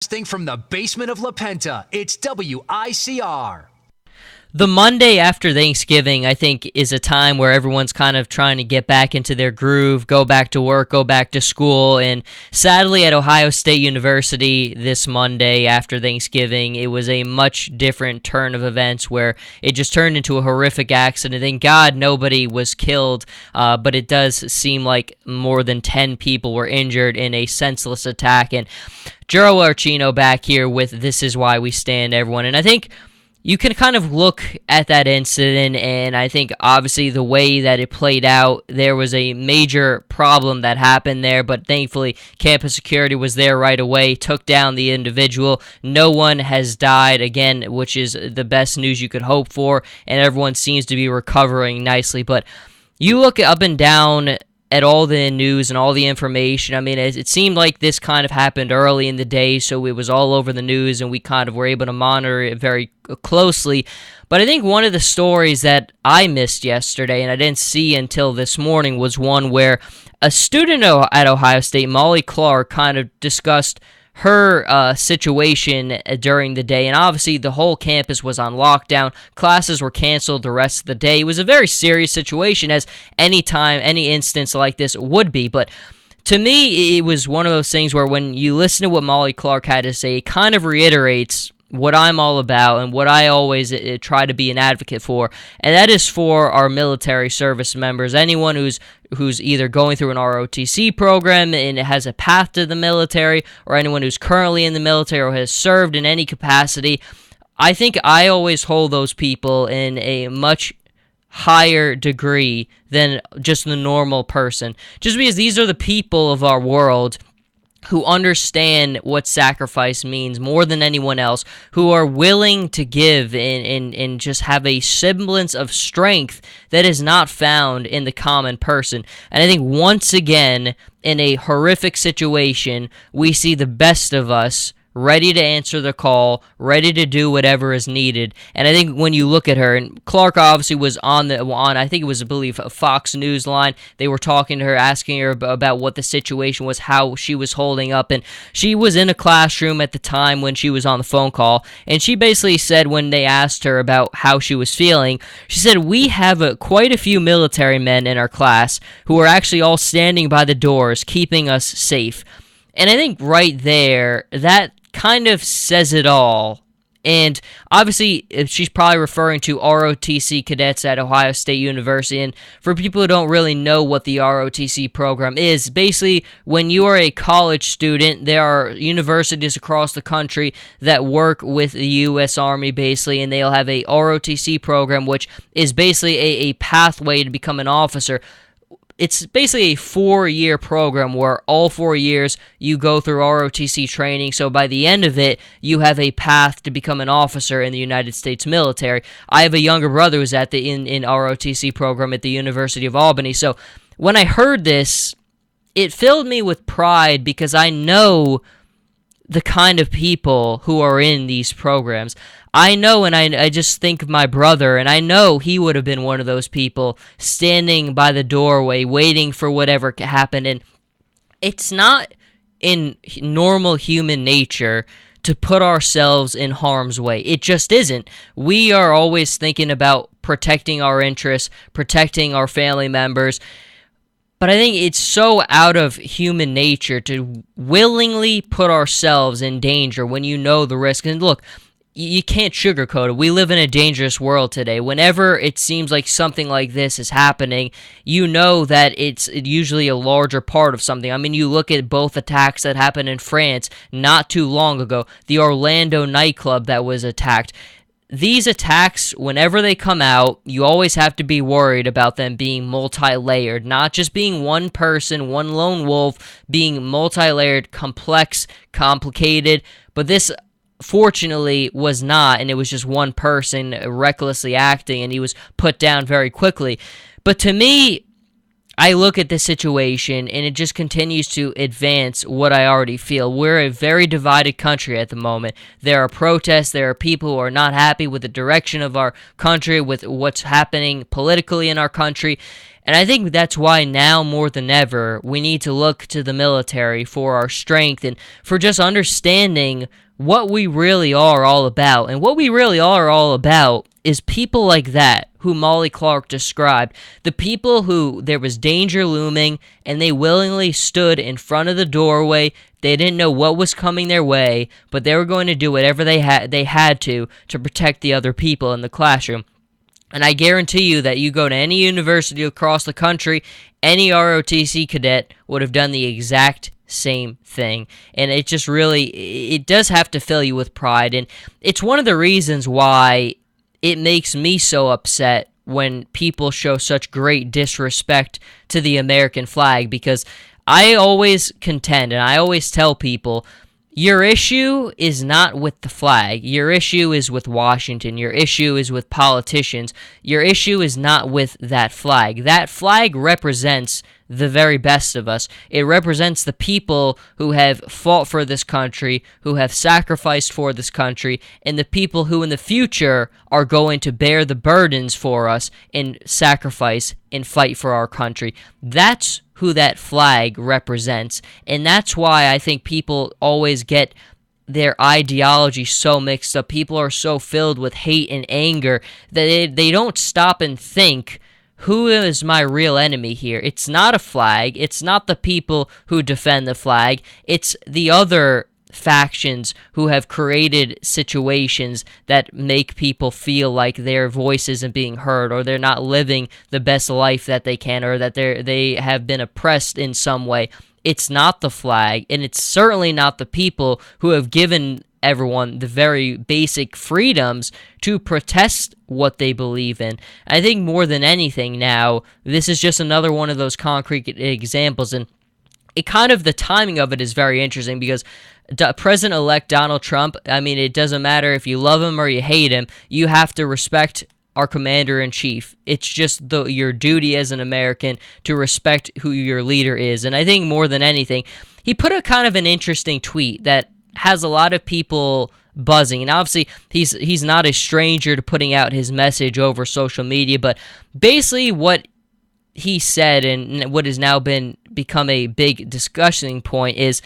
Thing from the basement of La Penta, it's WICR. The Monday after Thanksgiving, I think, is a time where everyone's kind of trying to get back into their groove, go back to work, go back to school, and sadly at Ohio State University this Monday after Thanksgiving, it was a much different turn of events where it just turned into a horrific accident. Thank God nobody was killed, but it does seem like more than 10 people were injured in a senseless attack. And Jero Archino back here with This Is Why We Stand, everyone. And I think you can kind of look at that incident, and I think obviously the way that it played out, there was a major problem that happened there, but thankfully campus security was there right away, took down the individual. No one has died, again, which is the best news you could hope for, and everyone seems to be recovering nicely. But you look up and down at all the news and all the information. I mean, it seemed like this kind of happened early in the day, so it was all over the news, and we kind of were able to monitor it very closely. But I think one of the stories that I missed yesterday, and I didn't see until this morning, was one where a student at Ohio State, Molly Clarke, kind of discussed her situation during the day, and obviously the whole campus was on lockdown. Classes were canceled the rest of the day. It was a very serious situation, as any instance like this would be, but to me, it was one of those things where when you listen to what Molly Clarke had to say, it kind of reiterates what I'm all about and what I always try to be an advocate for, and that is for our military service members, anyone who's either going through an ROTC program and has a path to the military, or anyone who's currently in the military or has served in any capacity. I think I always hold those people in a much higher degree than just the normal person, just because these are the people of our world who understand what sacrifice means more than anyone else, who are willing to give and just have a semblance of strength that is not found in the common person. And I think once again, in a horrific situation, we see the best of us ready to answer the call, ready to do whatever is needed. And I think when you look at her, and Clarke obviously was on I think it was, I believe, a Fox News line. They were talking to her, asking her about what the situation was, how she was holding up, and she was in a classroom at the time when she was on the phone call, and she basically said, when they asked her about how she was feeling, she said, "We have quite a few military men in our class who are actually all standing by the doors, keeping us safe." And I think right there, that kind of says it all. And obviously, she's probably referring to ROTC cadets at Ohio State University. And for people who don't really know what the ROTC program is, basically, when you are a college student, there are universities across the country that work with the U.S. Army, basically, and they'll have a ROTC program, which is basically a pathway to become an officer. It's basically a 4-year program where all 4 years you go through ROTC training, so by the end of it, you have a path to become an officer in the United States military. I have a younger brother who's at the in ROTC program at the University of Albany, so when I heard this, it filled me with pride because I know the kind of people who are in these programs. I know, and I just think of my brother, and I know he would have been one of those people standing by the doorway waiting for whatever could happen, and it's not in normal human nature to put ourselves in harm's way. It just isn't. We are always thinking about protecting our interests, protecting our family members, but I think it's so out of human nature to willingly put ourselves in danger when you know the risk. And look, you can't sugarcoat it. We live in a dangerous world today. Whenever it seems like something like this is happening, you know that it's usually a larger part of something. I mean, you look at both attacks that happened in France not too long ago, the Orlando nightclub that was attacked. These attacks, whenever they come out, you always have to be worried about them being multi-layered, not just being one person, one lone wolf, being multi-layered, complex, complicated, but this fortunately was not, and it was just one person recklessly acting, and he was put down very quickly. But to me, I look at this situation and it just continues to advance what I already feel. We're a very divided country at the moment. There are protests, there are people who are not happy with the direction of our country, with what's happening politically in our country. And I think that's why now more than ever, we need to look to the military for our strength and for just understanding what we really are all about. And what we really are all about is people like that, who Molly Clarke described. The people who there was danger looming, and they willingly stood in front of the doorway. They didn't know what was coming their way, but they were going to do whatever they had to protect the other people in the classroom. And I guarantee you that you go to any university across the country, any ROTC cadet would have done the exact same thing. And it just really, it does have to fill you with pride. And it's one of the reasons why it makes me so upset when people show such great disrespect to the American flag, because I always contend and I always tell people, your issue is not with the flag. Your issue is with Washington. Your issue is with politicians. Your issue is not with that flag. That flag represents the very best of us. It represents the people who have fought for this country, who have sacrificed for this country, and the people who in the future are going to bear the burdens for us and sacrifice and fight for our country. That's who that flag represents. And that's why I think people always get their ideology so mixed up. People are so filled with hate and anger that they don't stop and think, who is my real enemy here? It's not a flag. It's not the people who defend the flag. It's the other factions who have created situations that make people feel like their voice isn't being heard, or they're not living the best life that they can, or that they have been oppressed in some way. It's not the flag, and it's certainly not the people who have given everyone the very basic freedoms to protest what they believe in. I think more than anything now, this is just another one of those concrete examples, and it kind of, the timing of it is very interesting, because President-elect Donald Trump, I mean, it doesn't matter if you love him or you hate him, you have to respect our commander-in-chief. It's just your duty as an American to respect who your leader is. And I think more than anything, he put a kind of an interesting tweet that has a lot of people buzzing. And obviously, he's not a stranger to putting out his message over social media, but basically what he said, and what has now become a big discussion point, is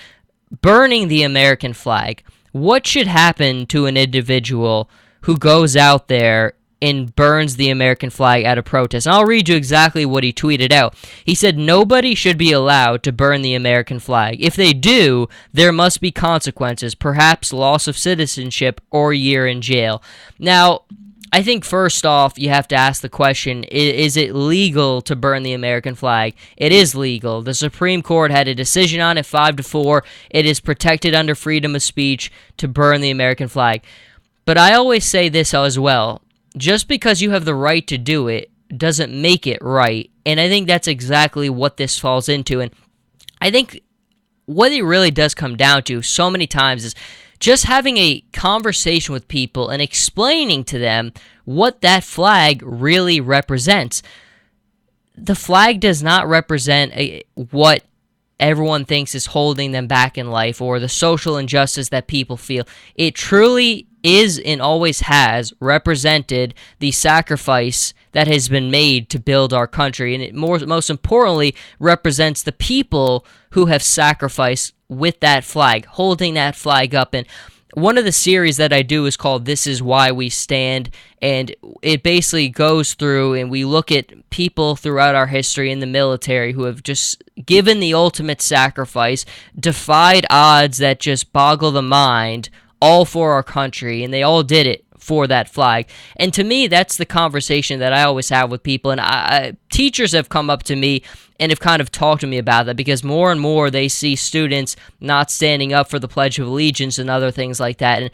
burning the American flag. What should happen to an individual who goes out there and burns the American flag at a protest? And I'll read you exactly what he tweeted out. He said, "Nobody should be allowed to burn the American flag. If they do, there must be consequences, perhaps loss of citizenship or a year in jail." Now, I think first off, you have to ask the question, is it legal to burn the American flag? It is legal. The Supreme Court had a decision on it 5-4. It is protected under freedom of speech to burn the American flag. But I always say this as well. Just because you have the right to do it doesn't make it right. And I think that's exactly what this falls into. And I think what it really does come down to so many times is just having a conversation with people and explaining to them what that flag really represents. The flag does not represent what everyone thinks is holding them back in life, or the social injustice that people feel. It truly is and always has represented the sacrifice that has been made to build our country, and it most importantly represents the people who have sacrificed with that flag, holding that flag up. And one of the series that I do is called This Is Why We Stand, and it basically goes through and we look at people throughout our history in the military who have just given the ultimate sacrifice, defied odds that just boggle the mind, all for our country, and they all did it for that flag. And to me, that's the conversation that I always have with people, and teachers have come up to me and have kind of talked to me about that, because more and more they see students not standing up for the Pledge of Allegiance and other things like that. And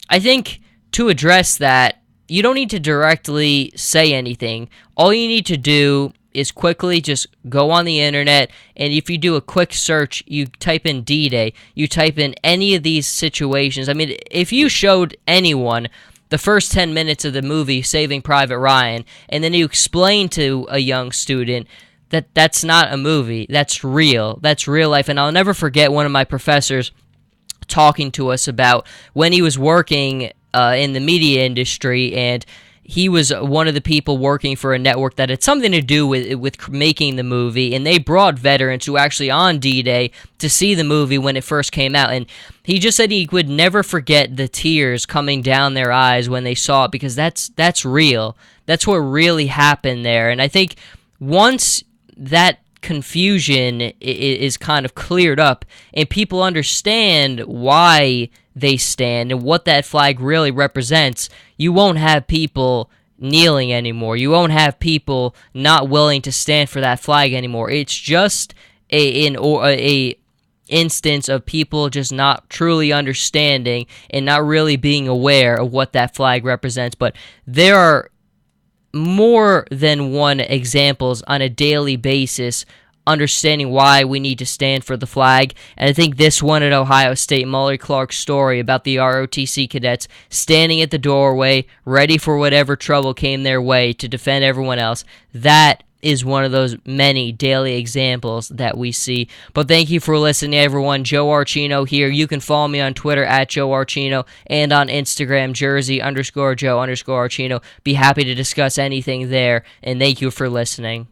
I think to address that, you don't need to directly say anything. All you need to do is quickly just go on the internet, and if you do a quick search, you type in D-Day, you type in any of these situations. I mean, if you showed anyone the first 10 minutes of the movie Saving Private Ryan, and then you explain to a young student that's not a movie. That's real. That's real life. And I'll never forget one of my professors talking to us about when he was working in the media industry, and he was one of the people working for a network that had something to do with making the movie, and they brought veterans who actually on D-Day to see the movie when it first came out, and he just said he would never forget the tears coming down their eyes when they saw it, because that's real. That's what really happened there. And I think once that confusion is kind of cleared up and people understand why they stand and what that flag really represents, you won't have people kneeling anymore. You won't have people not willing to stand for that flag anymore. It's just a instance of people just not truly understanding and not really being aware of what that flag represents. But there are more than one examples on a daily basis understanding why we need to stand for the flag. And I think this one at Ohio State, Molly Clarke's story about the ROTC cadets standing at the doorway, ready for whatever trouble came their way to defend everyone else, that is one of those many daily examples that we see. But thank you for listening, everyone. Joe Archino here. You can follow me on Twitter at Joe Archino and on Instagram, Jersey_Joe_Archino. Be happy to discuss anything there, and thank you for listening.